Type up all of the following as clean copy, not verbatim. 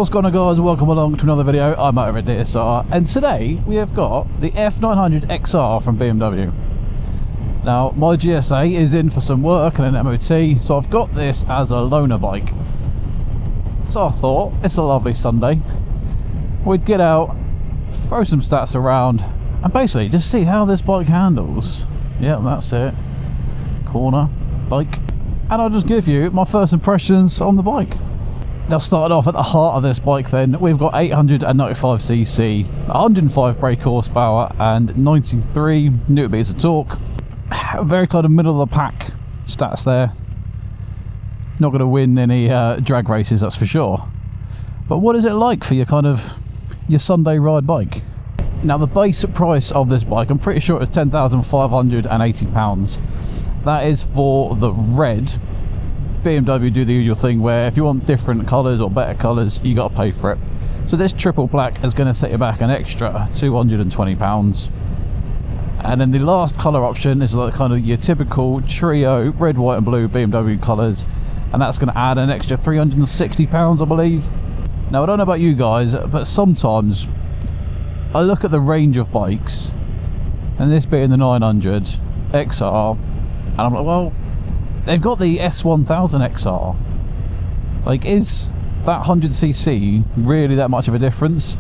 What's going on, guys? Welcome along to another video. I'm Matt and XR, and today we have got the F900 XR from BMW. Now, my GSA is in for some work and an MOT, so I've got this as a loaner bike. So I thought, it's a lovely Sunday, we'd get out, throw some stats around, and basically just see how this bike handles. Yeah, that's it. Corner, bike. And I'll just give you my first impressions on the bike. Now, starting off at the heart of this bike then, we've got 895cc, 105 brake horsepower and 93 newton meters of torque. Very kind of middle of the pack stats there. Not going to win any drag races, that's for sure. But what is it like for your your Sunday ride bike? Now, the base price of this bike, I'm pretty sure it's £10,580. That is for the red. BMW do the usual thing where if you want different colours or better colours, you got to pay for it. So this triple black is going to set you back an extra £220. And then the last colour option is like kind of your typical trio red, white and blue BMW colours, and that's going to add an extra £360, I believe. Now, I don't know about you guys, but sometimes I look at the range of bikes, and this being the 900 XR, and I'm like, well, they've got the S1000 XR. Like, is that 100cc really that much of a difference?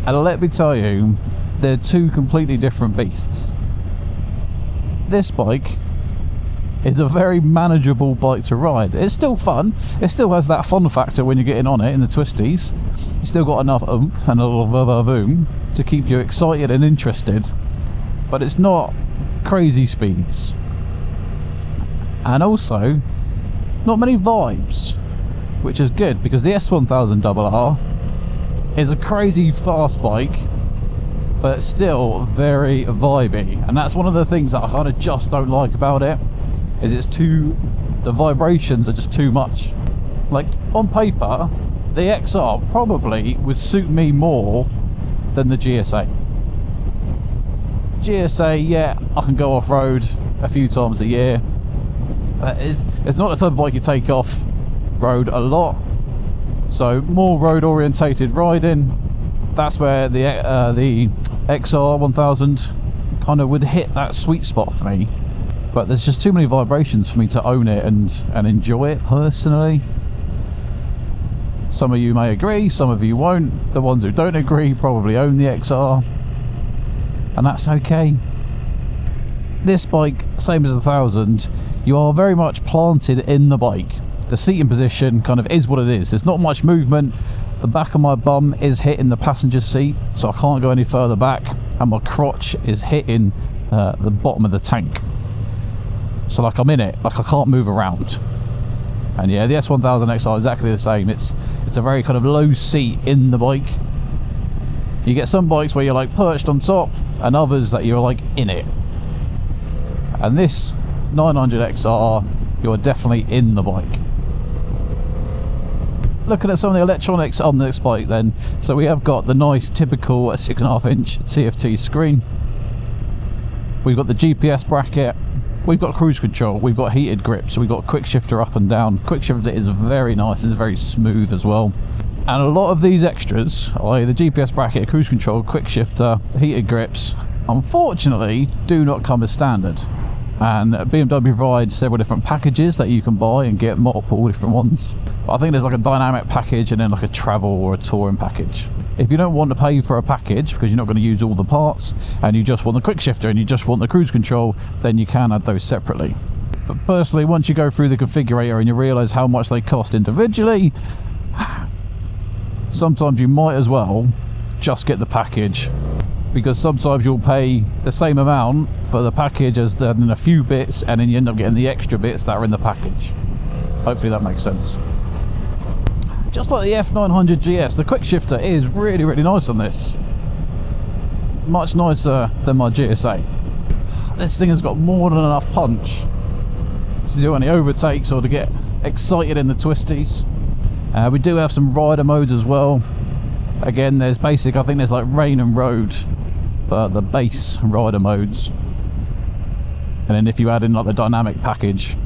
And let me tell you, they're two completely different beasts. This bike is a very manageable bike to ride. It's still fun. It still has that fun factor when you're getting on it in the twisties. It's still got enough oomph and a little boom to keep you excited and interested. But it's not crazy speeds. And also, not many vibes, which is good, because the S1000 RR is a crazy fast bike, but still very vibey. And that's one of the things that I kind of just don't like about it, is the vibrations are just too much. Like, on paper, the XR probably would suit me more than the GSA. GSA, yeah, I can go off-road a few times a year. It's not the type of bike you take off road a lot, so more road orientated riding, that's where the XR 1000 kind of would hit that sweet spot for me. But there's just too many vibrations for me to own it and enjoy it personally. Some of you may agree, some of you won't. The ones who don't agree probably own the XR, and that's okay. This bike, same as the 1000, you are very much planted in the bike. The seating position kind of is what it is. There's not much movement. The back of my bum is hitting the passenger seat, so I can't go any further back, and my crotch is hitting the bottom of the tank. So like, I'm in it, like I can't move around. And yeah, the S1000 XR is exactly the same. It's a very kind of low seat in the bike. You get some bikes where you're like perched on top, and others that you're like in it. And this 900 XR, you're definitely in the bike. Looking at some of the electronics on this bike then, so we have got the nice typical 6.5-inch TFT screen. We've got the GPS bracket, we've got cruise control, we've got heated grips, we've got quick shifter up and down. Quick shifter is very nice and it's very smooth as well. And a lot of these extras, like the GPS bracket, cruise control, quick shifter, heated grips, unfortunately do not come as standard. And BMW provides several different packages that you can buy and get multiple different ones. But I think there's like a dynamic package and then like a travel or a touring package. If you don't want to pay for a package because you're not going to use all the parts, and you just want the quick shifter and you just want the cruise control, then you can add those separately. But personally, once you go through the configurator and you realise how much they cost individually, sometimes you might as well just get the package. Because sometimes you'll pay the same amount for the package as then a few bits, and then you end up getting the extra bits that are in the package. Hopefully that makes sense. Just like the F900 GS, the quick shifter is really, really nice on this. Much nicer than my GSA. This thing has got more than enough punch to do any overtakes or to get excited in the twisties. We do have some rider modes as well. Again, there's basic, I think there's like rain and road for the base rider modes, and then if you add in like the dynamic package,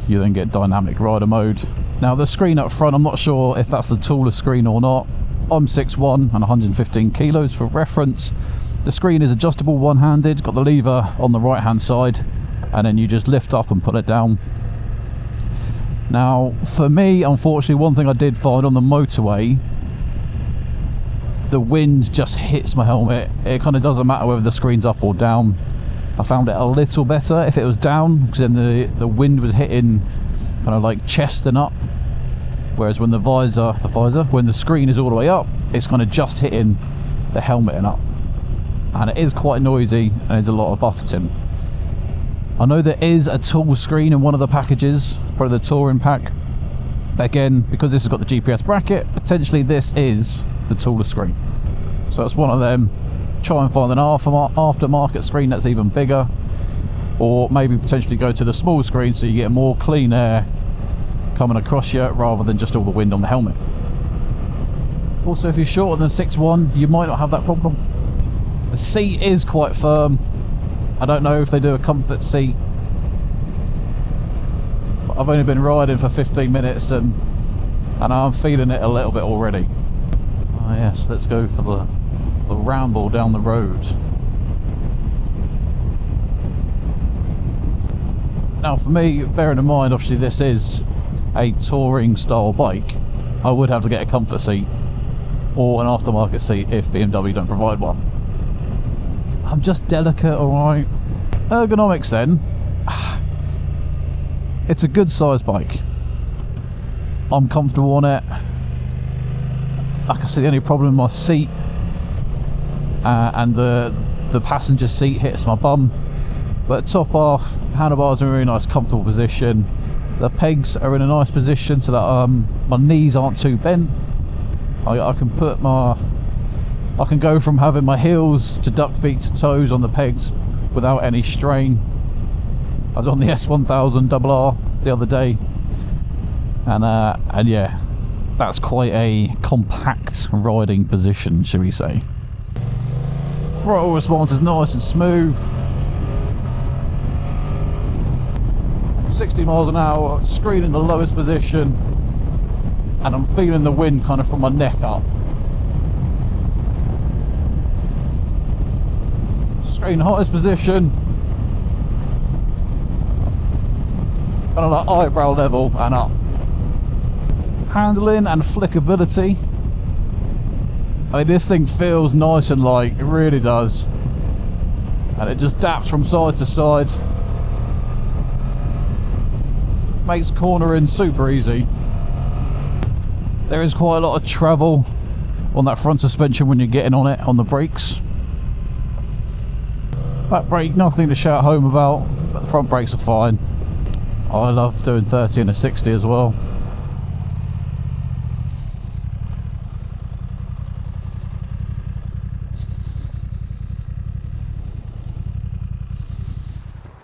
you then get dynamic rider mode. Now the screen up front, I'm not sure if that's the tallest screen or not. I'm 6'1" and 115 kilos for reference. The screen is adjustable one-handed, got the lever on the right hand side, and then you just lift up and put it down. Now for me, unfortunately, one thing I did find on the motorway, the wind just hits my helmet. It kind of doesn't matter whether the screen's up or down. I found it a little better if it was down, because then the wind was hitting kind of like chest and up, whereas when when the screen is all the way up, it's kind of just hitting the helmet and up, and it is quite noisy and there's a lot of buffeting. I know there is a tall screen in one of the packages, probably the touring pack, but again, because this has got the GPS bracket, potentially this is the taller screen. So it's one of them. Try and find an aftermarket screen that's even bigger, or maybe potentially go to the small screen so you get more clean air coming across you rather than just all the wind on the helmet. Also, if you're shorter than 6'1", you might not have that problem. The seat is quite firm. I don't know if they do a comfort seat, but I've only been riding for 15 minutes and I'm feeling it a little bit already. Oh yes, let's go for the ramble down the road. Now for me, bearing in mind obviously this is a touring style bike, I would have to get a comfort seat or an aftermarket seat if BMW don't provide one. I'm just delicate, alright. Ergonomics then, it's a good sized bike. I'm comfortable on it. Like I said, the only problem with my seat and the passenger seat hits my bum, but top half, handlebars are in a really nice comfortable position. The pegs are in a nice position so that my knees aren't too bent. I can go from having my heels to duck feet to toes on the pegs without any strain. I was on the S1000 RR the other day, and yeah, that's quite a compact riding position, shall we say. Throttle response is nice and smooth. 60 miles an hour, screen in the lowest position, and I'm feeling the wind kind of from my neck up. Screen highest position, kind of like eyebrow level and up. Handling and flickability, I mean, this thing feels nice and light, it really does, and it just daps from side to side. Makes cornering super easy. There is quite a lot of travel on that front suspension when you're getting on it on the brakes. Back brake, nothing to shout home about, but the front brakes are fine. I love doing 30 and a 60 as well.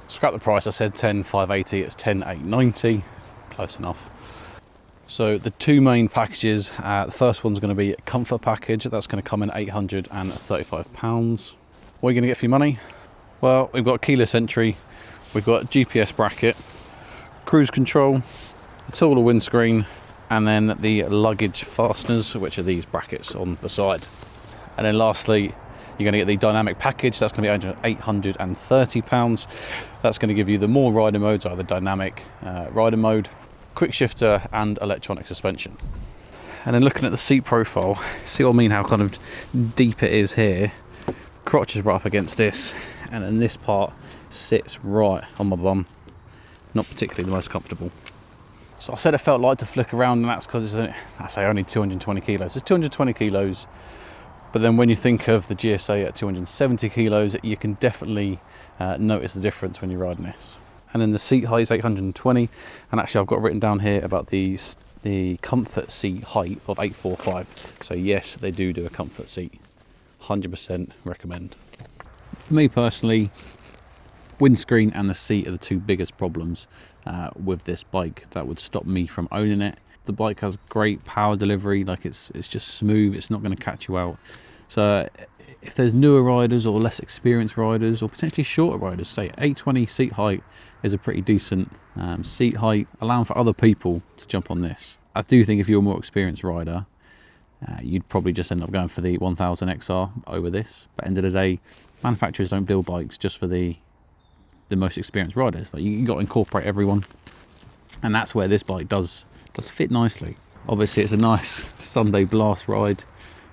Scrap the price, I said 10,580, it's 10,890, close enough. So the two main packages, the first one's going to be a comfort package, that's going to come in £835. What are you going to get for your money? Well, we've got keyless entry, we've got GPS bracket, cruise control, the taller windscreen, and then the luggage fasteners, which are these brackets on the side. And then lastly, you're going to get the dynamic package, that's going to be £830. That's going to give you the more rider modes, either dynamic rider mode, quick shifter and electronic suspension. And then looking at the seat profile, see what I mean, how kind of deep it is here. Crotch is right up against this, and then this part sits right on my bum. Not particularly the most comfortable. So I said it felt light to flick around, and that's because it's, I say, only 220 kilos. It's 220 kilos. But then when you think of the GSA at 270 kilos, you can definitely notice the difference when you're riding this. And then the seat height is 820, and actually I've got written down here about the comfort seat height of 845. So yes, they do a comfort seat. 100% recommend. For me personally, windscreen and the seat are the two biggest problems with this bike that would stop me from owning it. The bike has great power delivery, like it's just smooth, it's not going to catch you out. So if there's newer riders or less experienced riders or potentially shorter riders, say 820 seat height is a pretty decent seat height, allowing for other people to jump on this. I do think if you're a more experienced rider, you'd probably just end up going for the 1000 XR over this. But at the end of the day, manufacturers don't build bikes just for the most experienced riders. Like, you got to incorporate everyone, and that's where this bike does fit nicely. Obviously, it's a nice Sunday blast ride,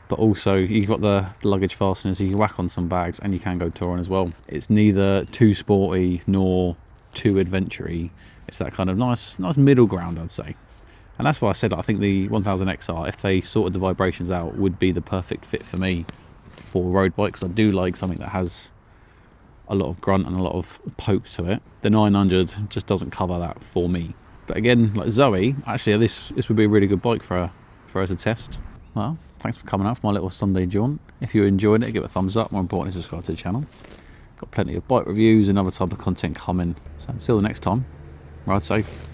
but also you've got the luggage fasteners, you can whack on some bags, and you can go touring as well. It's neither too sporty nor too adventure-y. It's that kind of nice middle ground, I'd say. And that's why I said I think the 1000 XR, if they sorted the vibrations out, would be the perfect fit for me for road bike, because I do like something that has a lot of grunt and a lot of poke to it. The 900 just doesn't cover that for me. But again, like Zoe, actually this would be a really good bike for her to test. Well, thanks for coming out for my little Sunday jaunt. If you enjoyed it, give it a thumbs up. More importantly, subscribe to the channel. Got plenty of bike reviews and other type of content coming. So until the next time, ride safe.